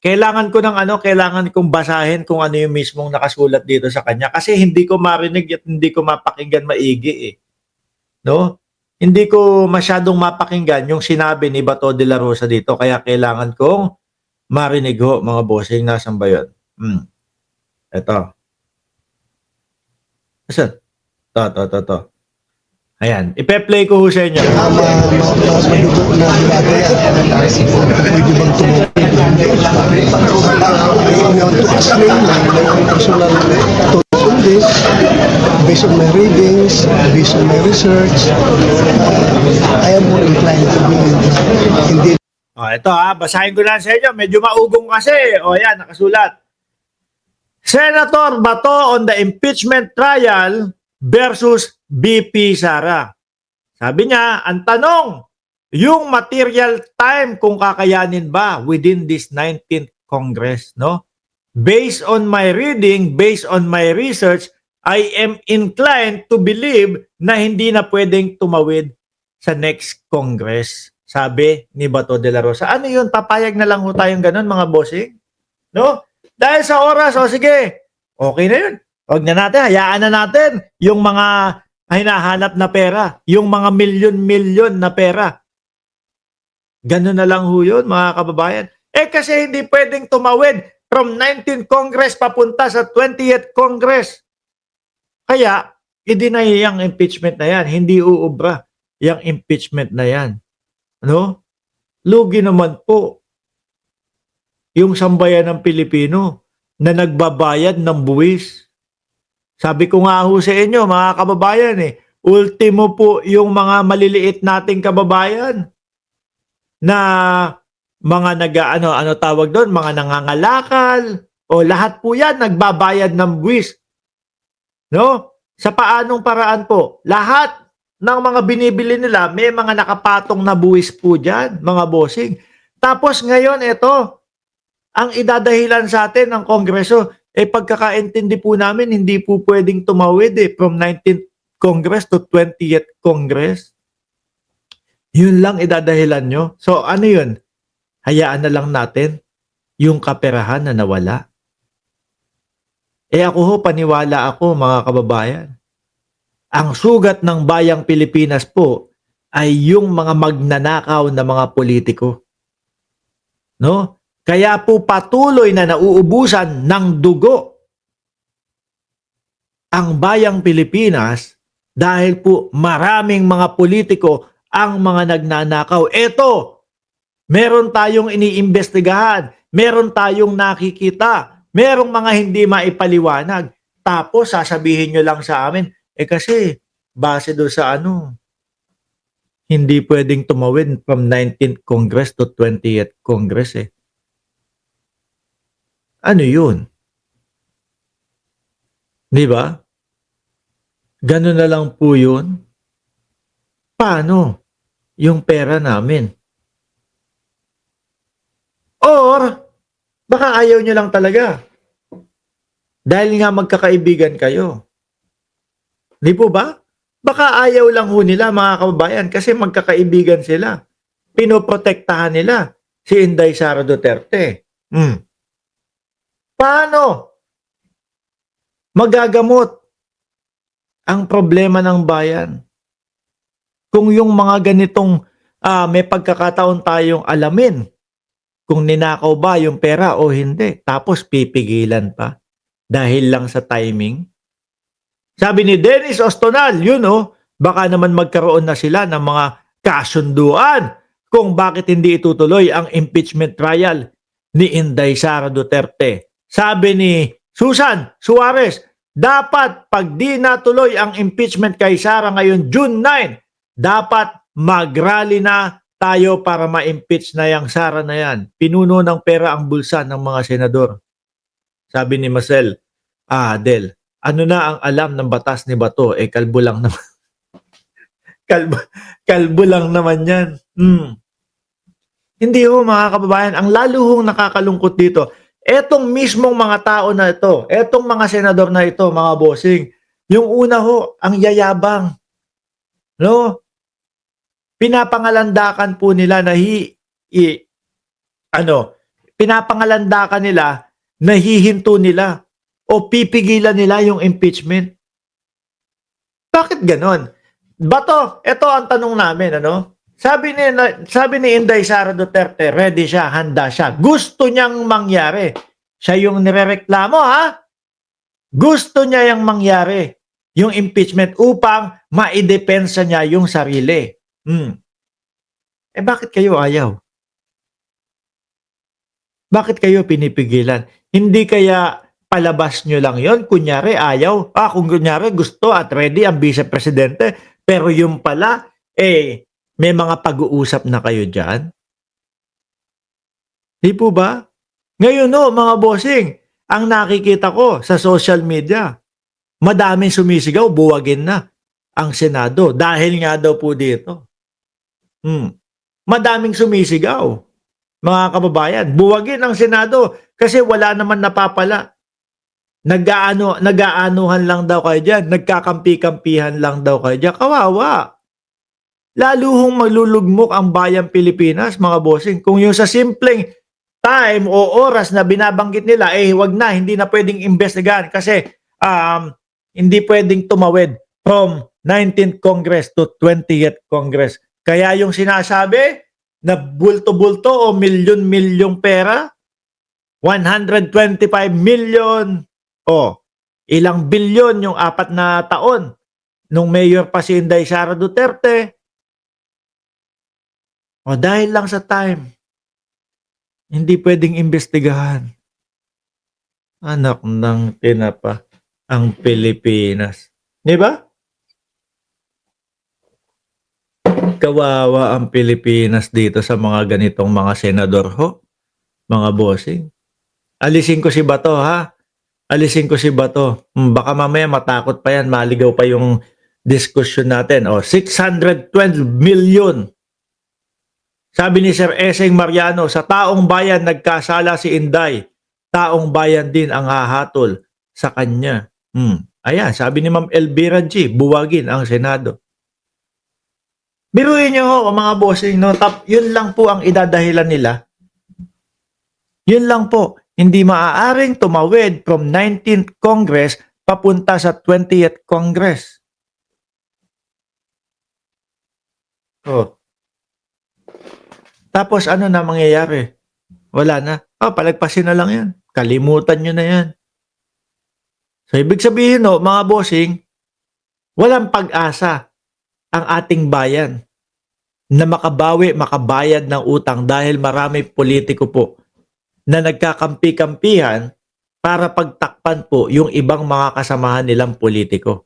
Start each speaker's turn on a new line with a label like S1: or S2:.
S1: kailangan ko ng ano, kailangan kong basahin kung ano yung mismong nakasulat dito sa kanya kasi hindi ko marinig at hindi ko mapakinggan maigi eh. No? Hindi ko masyadong mapakinggan yung sinabi ni Bato de la Rosa dito kaya kailangan kong marinig ho mga bossing. Nasaan ba yun? Ito. Asan? Ito. Ayan, ipe-play ko ho sa inyo.
S2: Mabigot na bagay yan. Pwede bang tumupid o hindi? I want to explain my personal thoughts on this. Based on my readings, based on my research, I am more inclined to believe hindi.
S1: Ito basahin ko lang sa inyo. Medyo maugong kasi. Yan, nakasulat. Senator Bato on the impeachment trial versus BP Sara. Sabi niya, ang tanong, yung material time kung kakayanin ba within this 19th Congress, no? Based on my reading, based on my research, I am inclined to believe na hindi na pwedeng tumawid sa next Congress. Sabi ni Bato de la Rosa. Ano yun? Papayag na lang ho tayong ganun, mga bossing? No? Dahil sa oras, sige. Okay na yun. Huwag na natin, hayaan na natin yung mga hinahanap na pera, yung mga milyon-milyon na pera. Ganun na lang ho yun, mga kababayan. Kasi hindi pwedeng tumawid from 19th Congress papunta sa 20th Congress. Kaya, i-deny yung impeachment na yan. Hindi uubra yung impeachment na yan. Ano? Lugi naman po yung sambayan ng Pilipino na nagbabayad ng buwis. Sabi ko nga ho sa inyo, mga kababayan ultimo po yung mga maliliit nating kababayan na mga ano tawag doon, mga nangangalakal, o lahat po yan nagbabayad ng buwis. No? Sa paanong paraan po? Lahat ng mga binibili nila, may mga nakapatong na buwis po dyan, mga bossing. Tapos ngayon, ito, ang idadahilan sa atin ng Kongreso, pagkakaintindi po namin, hindi po pwedeng tumawid from 19th Congress to 20th Congress. Yun lang idadahilan nyo. So ano yun? Hayaan na lang natin yung kaperahan na nawala. Ako ho, paniwala ako mga kababayan. Ang sugat ng bayang Pilipinas po ay yung mga magnanakaw na mga politiko. No? Kaya po patuloy na nauubusan ng dugo ang bayang Pilipinas dahil po maraming mga politiko ang mga nagnanakaw. Eto, meron tayong iniimbestigahan, meron tayong nakikita, merong mga hindi maipaliwanag. Tapos sasabihin nyo lang sa amin, kasi base doon sa hindi pwedeng tumawid from 19th Congress to 20th Congress Ano yun? Di ba? Ganun na lang po yun. Paano yung pera namin? Or, baka ayaw nyo lang talaga. Dahil nga magkakaibigan kayo. Di po ba? Baka ayaw lang ho nila mga kababayan kasi magkakaibigan sila. Pinoprotektahan nila si Inday Sara Duterte. Paano magagamot ang problema ng bayan? Kung yung mga ganitong may pagkakataon tayong alamin kung ninakaw ba yung pera o hindi. Tapos pipigilan pa dahil lang sa timing. Sabi ni Dennis Ostonal, baka naman magkaroon na sila ng mga kasunduan kung bakit hindi itutuloy ang impeachment trial ni Inday Sara Duterte. Sabi ni Susan Suarez, dapat pag di natuloy ang impeachment kay Sara ngayon June 9, dapat mag-rally na tayo para ma-impeach na yung Sara na yan. Pinuno ng pera ang bulsa ng mga senador. Sabi ni Marcel, Del, ano na ang alam ng batas ni Bato? Kalbo lang naman. kalbo lang naman yan. Hindi ho mga kababayan, ang lalo hong nakakalungkot dito, etong mismong mga tao na ito, etong mga senador na ito, mga bossing, yung una ho, ang yayabang. No? Pinapangalandakan po nila na pinapangalanda ka nila, nahihinto nila o pipigilan nila yung impeachment. Bakit ganon? Bato, ito ang tanong namin, ano? Sabi ni Inday Sara Duterte, ready siya, handa siya. Gusto niyang mangyari. Siya yung nirereklamo, ha? Gusto niya yung mangyari, yung impeachment upang maidepensa niya yung sarili. Bakit kayo ayaw? Bakit kayo pinipigilan? Hindi kaya palabas nyo lang yon? Kunyari ayaw. Kung kunyari gusto at ready ang vice-presidente, pero yung pala, may mga pag-uusap na kayo dyan? Di po ba? Ngayon mga bossing, ang nakikita ko sa social media, madaming sumisigaw, buwagin na ang Senado dahil nga daw po dito. Madaming sumisigaw, mga kababayan, buwagin ang Senado kasi wala naman napapala. Nag-aanuhan lang daw kayo dyan, nagkakampi-kampihan lang daw kayo dyan. Kawawa. Lalo hong maglulugmok ang bayang Pilipinas, mga bossing. Kung yung sa simpleng time o oras na binabanggit nila, wag na, hindi na pwedeng investigahan kasi hindi pwedeng tumawid from 19th Congress to 20th Congress. Kaya yung sinasabi na bulto-bulto o milyon-milyong pera, 125 million, ilang bilyon yung 4 na taon nung mayor pa si Inday Sara Duterte. Dahil lang sa time, hindi pwedeng imbestigahan. Anak ng tinapa ang Pilipinas. Di ba? Kawawa ang Pilipinas dito sa mga ganitong mga senador ho, mga bossing. Alisin ko si Bato, ha? Alisin ko si Bato. Baka mamaya matakot pa yan, maligaw pa yung diskusyon natin. 612 million. Sabi ni Sir Eseng Mariano, sa taong bayan nagkasala si Inday. Taong bayan din ang hahatol sa kanya. Ayan, sabi ni Ma'am Elvira G, buwagin ang Senado. Biruin nyo mga bossing, no? Yun lang po ang idadahilan nila. Yun lang po. Hindi maaaring tumawid from 19th Congress papunta sa 20th Congress. Tapos ano na mangyayari? Wala na. Palagpasin na lang yan. Kalimutan nyo na yan. So, ibig sabihin, mga bossing, walang pag-asa ang ating bayan na makabawi, makabayad ng utang dahil marami politiko po na nagkakampi-kampihan para pagtakpan po yung ibang mga kasamahan nilang politiko.